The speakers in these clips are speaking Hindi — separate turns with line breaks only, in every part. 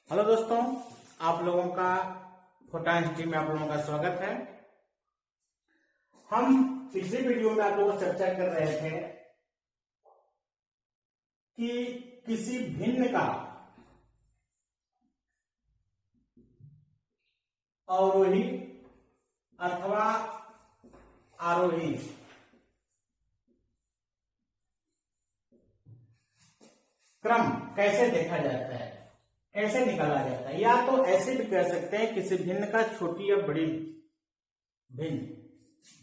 हेलो दोस्तों, आप लोगों का फोटा हिस्ट्री में आप लोगों का स्वागत है। हम पिछले वीडियो में आप लोगों से चर्चा कर रहे थे कि किसी भिन्न का अवरोही अथवा आरोही क्रम कैसे देखा जाता है, कैसे निकाला जाता है। या तो ऐसे भी कह सकते हैं किसी भिन्न का छोटी या बड़ी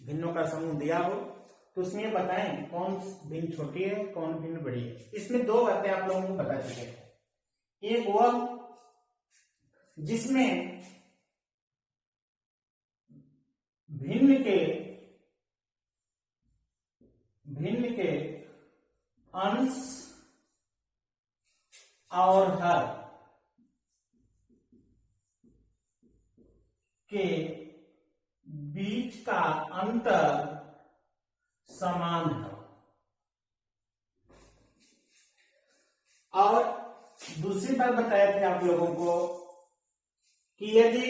भिन्नों का समूह दिया हो तो उसमें बताएं कौन भिन्न छोटी है कौन भिन्न बड़ी है। इसमें दो बातें आप लोगों को बता चुके हैं। एक वह जिसमें भिन्न के अंश और हर के बीच का अंतर समान है। और दूसरी बात बताया थे आप लोगों को कि यदि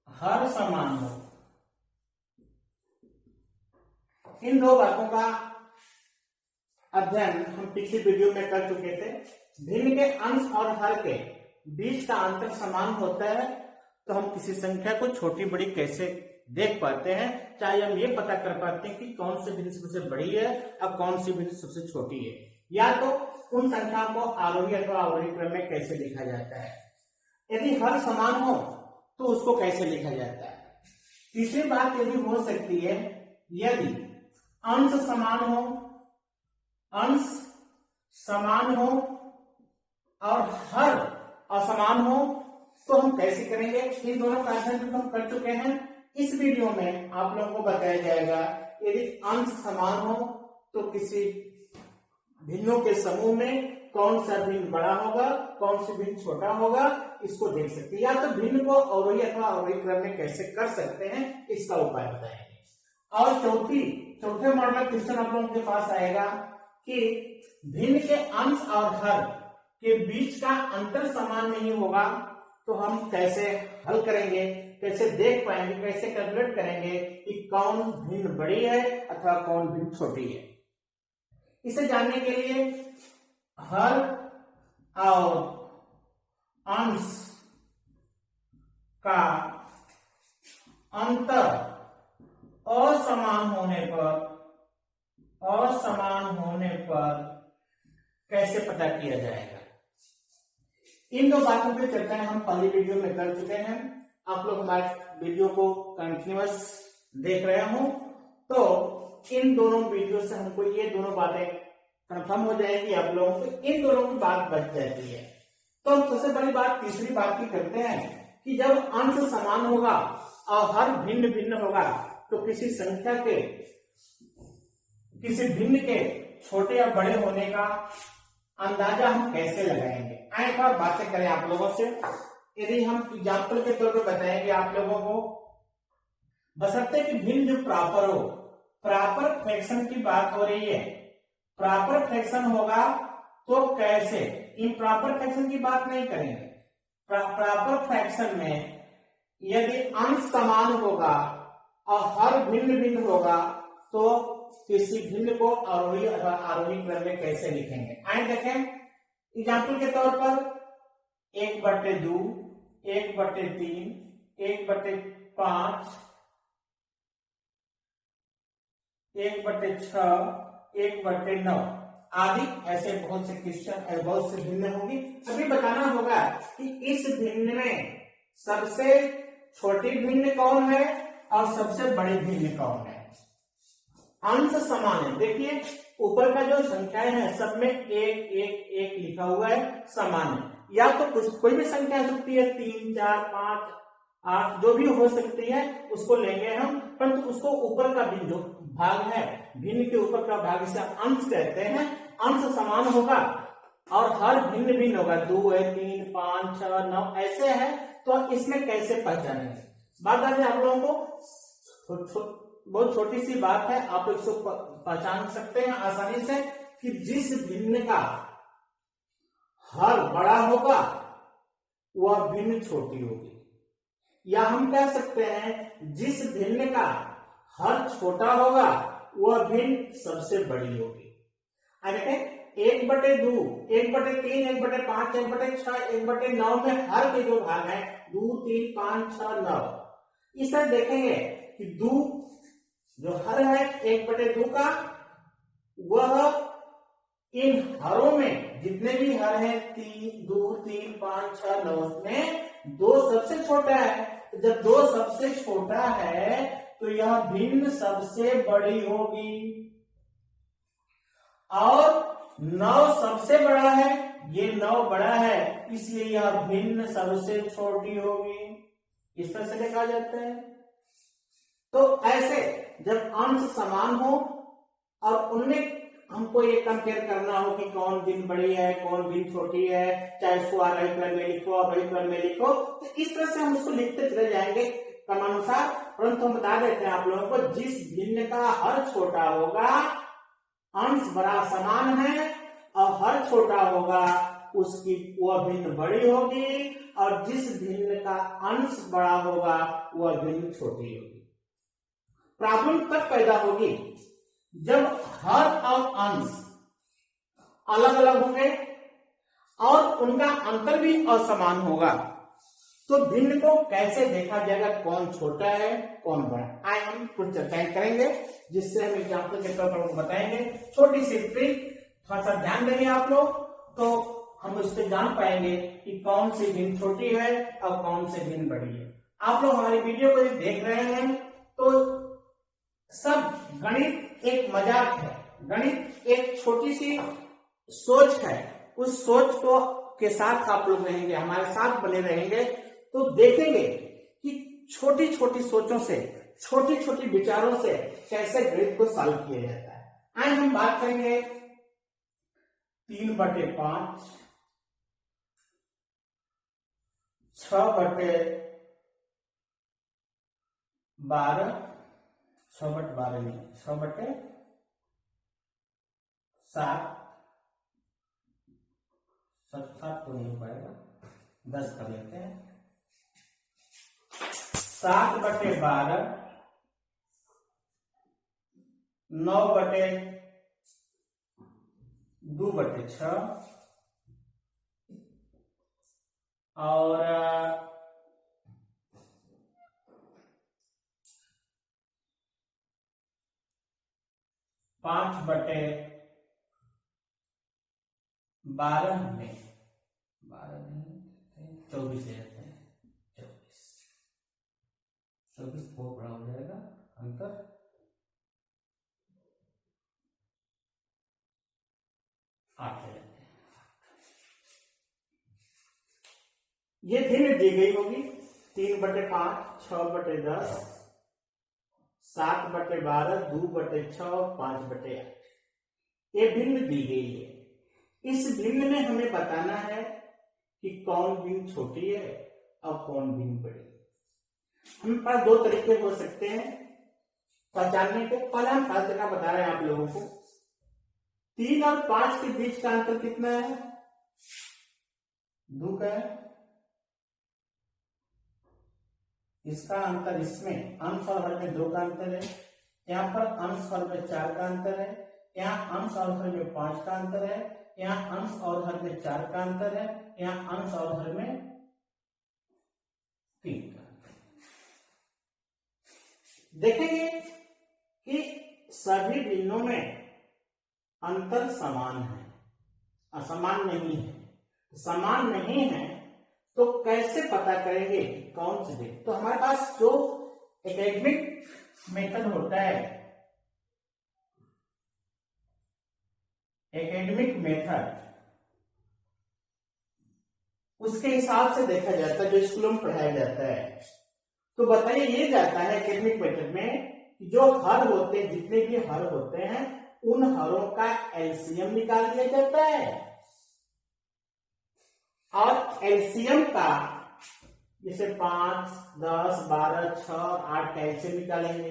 हर समान हो, इन दो बातों का अध्ययन हम पिछली वीडियो में कर चुके थे। भिन्न के अंश और हर के बीच का अंतर समान होता है तो हम किसी संख्या को छोटी बड़ी कैसे देख पाते हैं, चाहे हम ये पता कर पाते हैं कि कौन सी भिन्न सबसे बड़ी है और कौन सी भिन्न सबसे छोटी है, या तो उन संख्याओं को आरोही अथवा अवरोही क्रम में कैसे लिखा जाता है। यदि हर समान हो तो उसको कैसे लिखा जाता है। तीसरी बात यदि हो सकती है यदि अंश समान हो और हर असमान हो तो हम कैसे करेंगे। इन दोनों का अध्ययन हम कर चुके हैं। इस वीडियो में आप लोगों को बताया जाएगा यदि अंश समान हो तो किसी भिन्नों के समूह में कौन सा भिन्न बड़ा होगा कौन सी भिन्न छोटा होगा, इसको देख सकते हैं। या तो भिन्न को अवरोही अथवा अवरोही क्रम में कैसे कर सकते हैं, इसका उपाय बताएंगे। और चौथे मॉडल क्वेश्चन आप लोगों के पास आएगा कि भिन्न के अंश और हर के बीच का अंतर समान नहीं होगा तो हम कैसे हल करेंगे, कैसे देख पाएंगे, कैसे कैलकुलेट करेंगे कि कौन भिन्न बड़ी है अथवा कौन भिन्न छोटी है। इसे जानने के लिए हर और अंश का अंतर असमान होने पर कैसे पता किया जाएगा। इन दो बातों पर चर्चा हम पहली वीडियो में कर चुके हैं। आप लोग हमारे वीडियो को कंटिन्यूअस देख रहे हो तो इन दोनों वीडियो से हमको ये दोनों बातें कंफर्म हो जाएगी, आप लोगों को इन दोनों की बात बच जाती है। तो हम सबसे बड़ी बात तीसरी बात की करते हैं कि जब अंश समान होगा और हर भिन्न भिन्न होगा तो किसी संख्या के किसी भिन्न के छोटे या बड़े होने का अंदाजा हम कैसे लगाएंगे। आए एक बार बातें करें आप लोगों से। यदि हम एग्जाम्पल के तौर पर बताएंगे आप लोगों को, बशर्ते कि भिन्न जो प्रॉपर हो, प्रॉपर फ्रैक्शन की बात हो रही है। प्रॉपर फ्रैक्शन होगा तो कैसे, इम्प्रॉपर फ्रैक्शन की बात नहीं करेंगे। प्रॉपर फ्रैक्शन में यदि अंश समान होगा और हर भिन्न भिन्न होगा तो किसी भिन्न को अवरोही अथवा आरोही क्रम में कैसे लिखेंगे। आइए देखें एग्जाम्पल के तौर पर 1/2, 1/3, 1/5, 1/6, 1/9 आदि ऐसे बहुत से क्वेश्चन बहुत से भिन्न होंगी। अभी बताना होगा कि इस भिन्न में सबसे छोटी भिन्न कौन है और सबसे बड़ी भिन्न कौन है। अंश समान है, देखिए ऊपर का जो संख्याएं हैं सब में 1 1 1 लिखा हुआ है, समान है। या तो कुछ कोई भी संख्या हो सकती है, 3 4 5 8 जो भी हो सकती है उसको लेंगे हम, परंतु उसको ऊपर का जो भाग है भिन्न के ऊपर का भाग इसे अंश कहते हैं। अंश समान होगा और हर भिन्न भिन्न होगा, 2 है 3 5 6 9 ऐसे है, तो इसमें कैसे पहचानेंगे। बात आते आप लोगों को बहुत छोटी सी बात है, आप इसको पहचान सकते हैं आसानी से कि जिस भिन्न का हर बड़ा होगा वह भिन्न छोटी होगी, या हम कह सकते हैं जिस भिन्न का हर छोटा होगा वह भिन्न सबसे बड़ी होगी। अरे 1/2, 1/3, 1/5, 1/6, 1/9 में हर के जो भाग है 2, 3, 5, 6, 9, इस तरह देखेंगे कि 2 जो हर है 1/2 का, वह इन हरों में जितने भी हर हैं 2, 3, 5, 6, 9 में 2 सबसे छोटा है। तो जब 2 सबसे छोटा है तो यह भिन्न सबसे बड़ी होगी, और 9 सबसे बड़ा है, ये 9 बड़ा है, इसलिए यह भिन्न सबसे छोटी होगी। इस तरह से लिखा जाता है। तो ऐसे जब अंश समान हो और उनमें हमको ये कंपेयर करना हो कि कौन भिन्न बड़ी है कौन भिन्न छोटी है, चाहे उसको आरोही क्रम में लिखो अवरोही क्रम में लिखो, तो इस तरह से हम उसको लिखते चले जाएंगे क्रमानुसार। परंतु हम बता देते हैं आप लोगों को, जिस भिन्न का हर छोटा होगा, अंश बड़ा समान है और हर छोटा होगा उसकी वह भिन्न बड़ी होगी, और जिस भिन्न का अंश बड़ा होगा वह भिन्न छोटी होगी। प्रॉब्लम तब पैदा होगी जब हर और अंश अलग अलग होंगे और उनका अंतर भी असमान होगा। तो भिन्न को कैसे देखा जाएगा, कौन छोटा है कौन बड़ा, आए हम कुछ चर्चाएं करेंगे जिससे हम एग्जाम्पल के तौर पर बताएंगे। छोटी सी ट्रिक, थोड़ा सा ध्यान देंगे आप लोग, तो हम उससे जान पाएंगे कि कौन सी भिन्न छोटी है और कौन सी भिन्न बड़ी है। आप लोग हमारी वीडियो को देख रहे हैं तो सब गणित एक मजाक है, गणित एक छोटी सी सोच है। उस सोच को के साथ आप लोग रहेंगे, हमारे साथ बने रहेंगे, तो देखेंगे कि छोटी छोटी सोचों से, छोटी छोटी विचारों से कैसे गणित को सॉल्व किया जाता है। आज हम बात करेंगे 3/5, 6/12, 6/12 नहीं, 6/7, 7 तो नहीं हो पाएगा, 10 कर लेते हैं। 7/12, 9/2/6 और 5/12 में 24 रहते हैं, 24 बहुत बड़ा हो जाएगा अंतर। ये भिन्न दी गई होगी 3/5, 6/10, 7/12, 2/6, 5/8, ये भिन्न दी गई है। इस भिन्न में हमें बताना है कि कौन भिन्न छोटी है और कौन भिन्न बड़ी है। हमारे पास 2 तरीके हो सकते हैं पहचानने के। पहले हम पहले तरीका बता रहे हैं आप लोगों को, 3 और 5 के बीच का अंतर कितना है, 2 का है। इसका अंतर, इसमें अंश और हर में 2 का अंतर है, यहाँ पर अंश और हर में 4 का अंतर है, यहाँ अंश और हर में 5 का अंतर है, यहाँ अंश और हर में 4 का अंतर है, यहाँ अंश और हर में 3 का अंतर है। देखेंगे कि सभी भिन्नों में अंतर समान है, असमान नहीं है। समान नहीं है तो कैसे पता करेंगे कौन सी भिन्न। तो हमारे पास जो एकेडमिक मेथड होता है, एकेडमिक मेथड, उसके हिसाब से देखा जाता है, जो स्कूलों में पढ़ाया जाता है। तो बताइए ये जाता है एकेडमिक मेथड में, जो हर होते हैं, जितने भी हर होते हैं, उन हरों का एलसीएम निकाल दिया जाता है, और एलसीएम का जैसे 5, 10, 12, 6, 8 का एलसीएम निकालेंगे।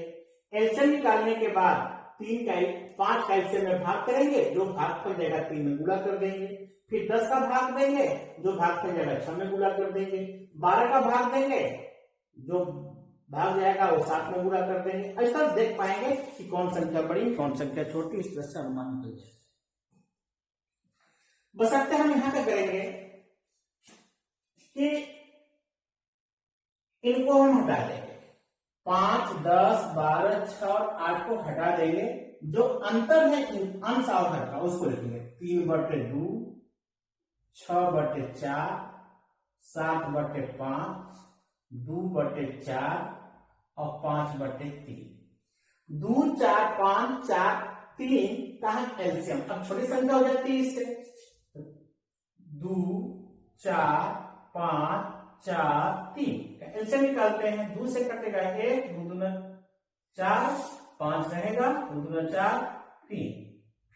एलसीएम निकालने के बाद 5 का एलसीएम में भाग करेंगे, जो भाग कर देगा 3 में गुणा कर देंगे, फिर 10 का भाग देंगे, जो भाग पे जाएगा 6 में गुणा कर देंगे, 12 का भाग देंगे, जो भाग जाएगा वो 7 में गुणा कर देंगे। ऐसा देख पाएंगे कि कौन संख्या बड़ी कौन संख्या छोटी, इस तरह से अनुमान निकल जाए। बशर्ते हम यहां क्या करेंगे कि इनको हम हटा देंगे, 5, 10, 12, 6 और 8 को हटा देंगे, जो अंतर है अंश और हर का उसको लिखेंगे 3/2, 6/4, 7/5, 2/4 और 5/3। 2, 4, 5, 4, 3 का एलसीएम, अब छोटी संख्या हो जाती है इससे, 2, 4, 5, 4, 3 का एलसीएम निकालते हैं। 2 से कटेगा 1, 2 दूना 4, 5 रहेगा, 2 दूना 4, 3,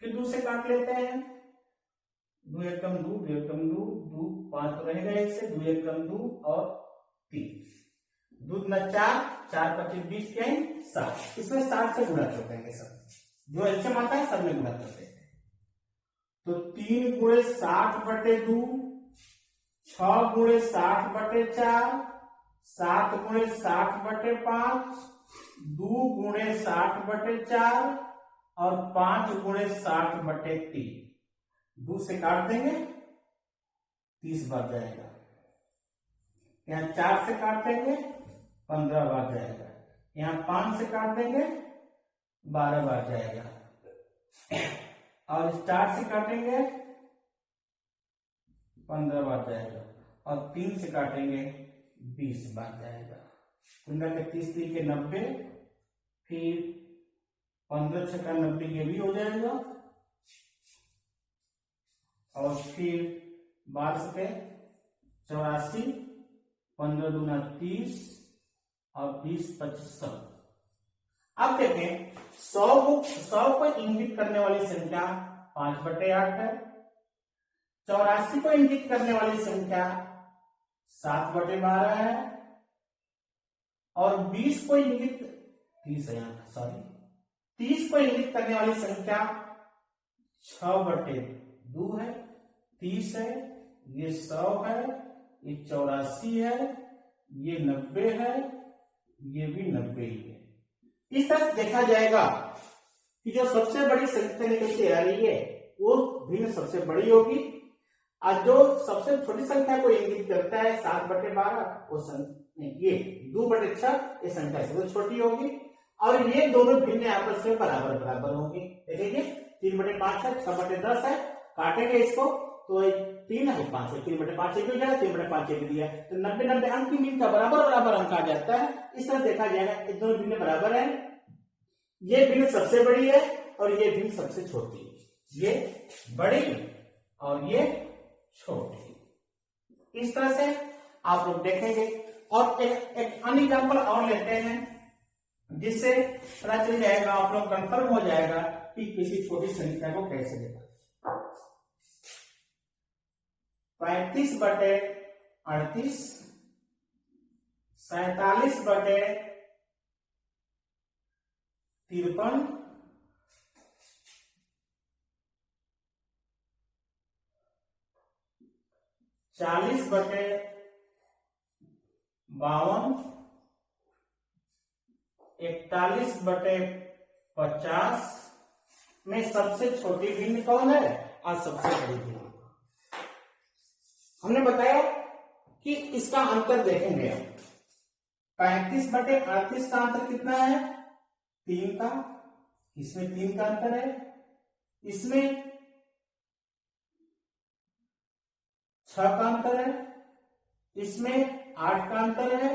फिर 2 से काट लेते हैं, 2 एकम 2, 2 एकम 2, 2 5 तो रहेगा 1 से, 2 एकम 2 और 3, 2 दूना 4, 4 25 20 क्या 60, इसमें 60 से गुणा करते हैं सब, जो एलसीएम आता है सब में गुणा करते हैं। तो 3 गुणे 60/2, 6 गुणे 60/4, 7 गुणे 60/5, 2 गुणे 60/4 और 5 गुणे 60/3। 2 से काट देंगे 30 बार जाएगा, यहाँ 4 से काट देंगे 15 बार जाएगा, यहाँ 5 से काट देंगे 12 बार जाएगा, और 4 से काटेंगे 15 बार जाएगा, और 3 से काटेंगे 20 बार जाएगा। कुंडा के 30 3 के 90, फिर 15 6 का 90 ये भी हो जाएगा, और फिर 12 पे 84, 15 दूना 30 और 20 25 100। अब देखें 100 को इंगित करने वाली संख्या 5/8 है, 84 को इंगित करने वाली संख्या 7/12 है, और 20 को इंगित 30 है, सॉरी 30 को इंगित करने वाली संख्या 6/2 है, 30 है, ये 100 है, ये 84 है, ये 90 है, ये भी 90 ही है। इस तरह देखा जाएगा कि जो सबसे बड़ी संख्या निकल के आ रही है वो भिन्न सबसे बड़ी होगी, और जो सबसे छोटी संख्या को इंगित करता है 7/12 वो ये 2/6 ये संख्या सबसे छोटी होगी, और ये दोनों भिन्न आपस में बराबर बराबर होंगे। देखिए 3/5 है, 6/10 है, काटेंगे इसको तो 3 है 5 है, 3/5 एक भी जाएगा, 3/5 एक दिया, तो 90 अंक की मीन का बराबर बराबर अंक आ जाता है। इस तरह देखा जाएगा ये दोनों भिन्न बराबर है, ये भिन्न सबसे बड़ी है और ये भिन्न सबसे छोटी है, ये बड़ी और ये छोटी। इस तरह से आप लोग देखेंगे, और एक अन्य एग्जाम्पल और लेते हैं जिससे पता चल जाएगा, आप लोग कंफर्म हो जाएगा कि किसी छोटी संख्या को कैसे देखा। 35/38, 47/53, 40/52, 41/50 में सबसे छोटी भिन्न कौन है और सबसे बड़ी भिन्न? हमने बताया कि इसका अंतर देखेंगे। 35/38 का अंतर कितना है? 3 का, इसमें 3 का अंतर है, इसमें 6 का अंतर है, इसमें 8 का अंतर है,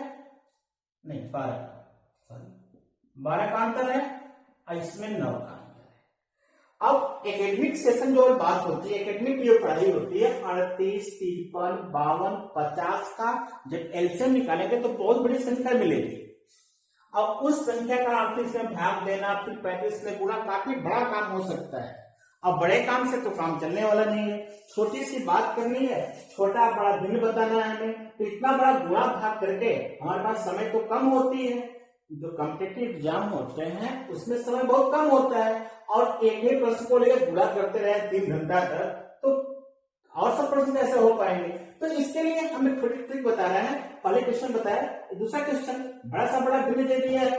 नहीं 12 का अंतर है, और इसमें 9 का अंतर है। अब एकेडमिक सेशन जो बात होती है, एकेडमिक जो पढ़ाई होती है 38, 53, 52, 50 का जब एलसीएम निकालेंगे तो बहुत बड़ी संख्या मिलेगी। अब उस संख्या का आपको इसमें भाग देना, फिर 35 में गुणा, काफी बड़ा काम हो सकता है। अब बड़े काम से तो काम चलने वाला नहीं है, छोटी सी बात करनी है, छोटा बड़ा भिन्न बताना है हमें, तो इतना बड़ा गुणा भाग करके हमारे पास समय तो कम होती है। जो कॉम्पिटिटिव एग्जाम होते हैं उसमें समय बहुत कम होता है, और एक ही प्रश्न को लेकर गुणा करते रहे 3 घंटा तक, तो और सब प्रश्न कैसे हो पाएंगे। तो इसके लिए हमें थोड़ी ट्रिक बता रहे हैं। पहले क्वेश्चन बताया, दूसरा क्वेश्चन बड़ा सा बड़ा भिन्न दे दिया है,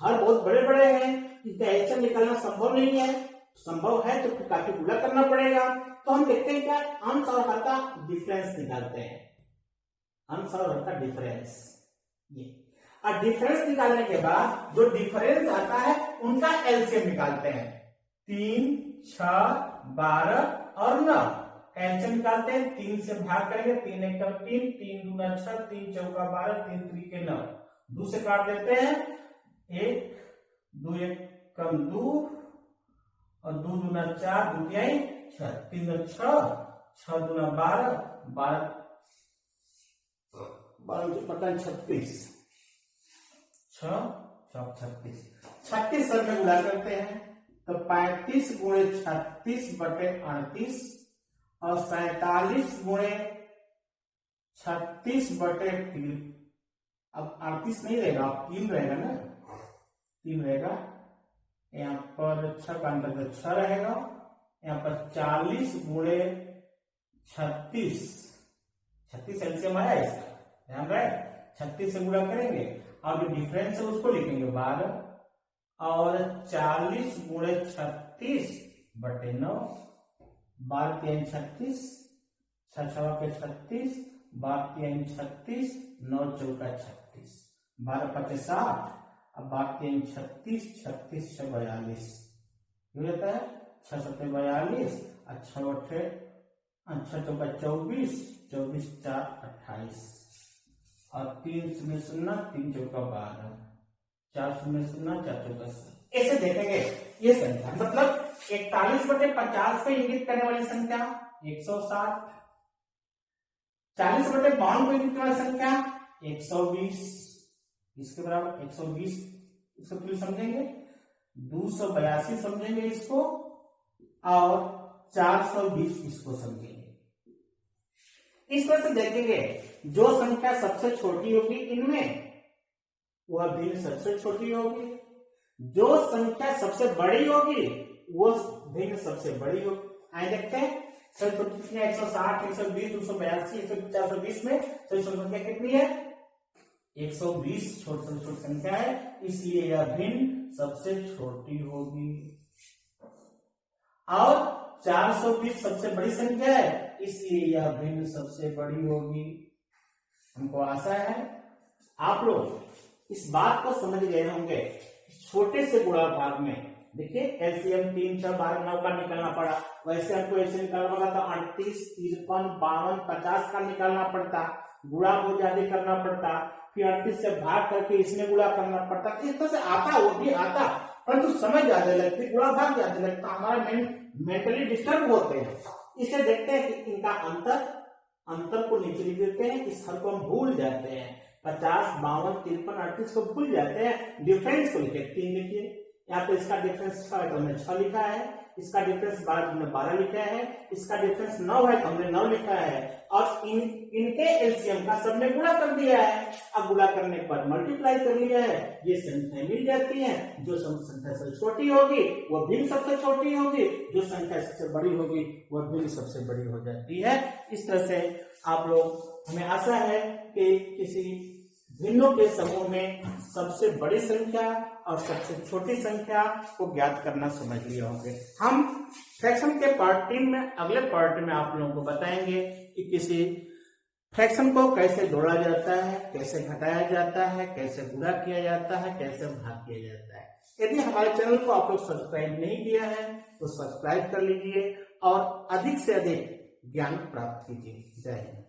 हर बहुत बड़े बड़े हैं, इनका एचएम निकालना संभव नहीं है, संभव है तो काफी गुणा करना पड़ेगा। तो हम देखते हैं क्या, अंश और हर का डिफरेंस निकालते हैं, अंश और हर का डिफरेंस। ये और डिफरेंस निकालने के बाद जो डिफरेंस आता है उनका एलसीएम निकालते हैं। 3, 6, 12 और 9 का एलसीएम निकालते हैं। 3 से भाग करेंगे, 3 एक 3, 3 दूना 6, 3 चौका 12, 3 3 9, 2 से काट देते हैं, 1 2 1 कम 2 और 2 दूना 4, 2 तिहाई 6, 3 दूना 6, 6 दूना 12, 12 36, 6 36, 36 सर में गुणा करते हैं तो 35 गुणे 36 बटे 38 और 47 गुणे 36 बटे 3। अब 38 नहीं रहेगा, अब 3 रहेगा ना, 3 रहेगा, यहाँ पर 6 का अंतर 6 रहेगा, यहाँ पर 40 गुणे 36, 36 एलसीएम आया इसका, ध्यान रहे, 36 से गुणा करेंगे और जो डिफरेंस है उसको लिखेंगे 12 और 40 गुणे 36 बटे 9, 12 3 36, 6 6 के 36, 12 3 36, 9 चौका 36, 12 5 60, अब 12 3 36, 36 6 42 हो जाता है, 6 7 42 और 6 चौका 24, 24 4 28 और 3 0 0, 3 चौका 12, 4 0 0, 4 चौका 7। ऐसे देखेंगे ये संख्या, मतलब 41 बटे 50 पे इंगित करने वाली संख्या 160, 40 बटे 52 को इंगित करने वाली संख्या 120, इसके बराबर 120, इसको क्यों समझेंगे, 282 समझेंगे इसको और 420 इसको समझेंगे। इस तरह से देखेंगे जो संख्या सबसे छोटी होगी इनमें वह भिन्न सबसे छोटी होगी, जो संख्या सबसे बड़ी होगी वो भिन्न सबसे बड़ी होगी। आइए देखते हैं, सर 160, 120, 282, 420 में सभी संख्या कितनी है, 120 छोटी से छोटी संख्या है, इसलिए यह भिन्न सबसे छोटी होगी। और 420 सबसे बड़ी संख्या है, इसलिए यह भिन्न सबसे बड़ी होगी। हमको आशा है आप लोग इस बात को समझ गए होंगे। छोटे से गुणा भाग में देखिए एलसीएम 3 6 12 9 का निकालना पड़ा, वैसे आपको ऐसे निकालना पड़ा तो 38 53 52 50 का निकालना पड़ता, गुणा बहुत ज्यादा करना पड़ता, फिर 38 से भाग करके इसमें गुणा करना पड़ता। इस तरह से आता, वो भी आता, परंतु समय ज्यादा लगती, गुणा भाग ज्यादा लगता, हमारा मेंटली डिस्टर्ब होते हैं। इसे देखते हैं कि इनका अंतर को नीचे लिख देते हैं, इस हर को हम भूल जाते हैं, 50 52 53 38 को भूल जाते हैं, डिफरेंस को लिखे 3 लिखिए, यहाँ पे इसका डिफरेंस 6 है तो हमने 6 लिखा है, इसका डिफरेंस 12 हमने 12 लिखा है, इसका डिफरेंस 9 है तो हमने 9 लिखा है और इनके एलसीएम का सबने गुणा कर दिया है। अब गुणा करने पर मल्टीप्लाई कर लिया है, ये संख्या मिल जाती है, जो संख्या सबसे छोटी होगी वह भिन्न सबसे छोटी होगी, जो संख्या सबसे बड़ी होगी वह भिन्न सबसे बड़ी हो जाती है। इस तरह से आप लोग, हमें आशा है कि किसी भिन्नों के समूह में सबसे बड़ी संख्या और सबसे छोटी संख्या को ज्ञात करना समझ लिए होंगे। हम फ्रैक्शन के पार्ट 3 में, अगले पार्ट में आप लोगों को बताएंगे कि किसी फ्रैक्शन को कैसे जोड़ा जाता है, कैसे घटाया जाता है, कैसे गुणा किया जाता है, कैसे भाग किया जाता है। यदि हमारे चैनल को आप लोग सब्सक्राइब नहीं किया है तो सब्सक्राइब कर लीजिए और अधिक से अधिक ज्ञान प्राप्त कीजिए। जय हिंद।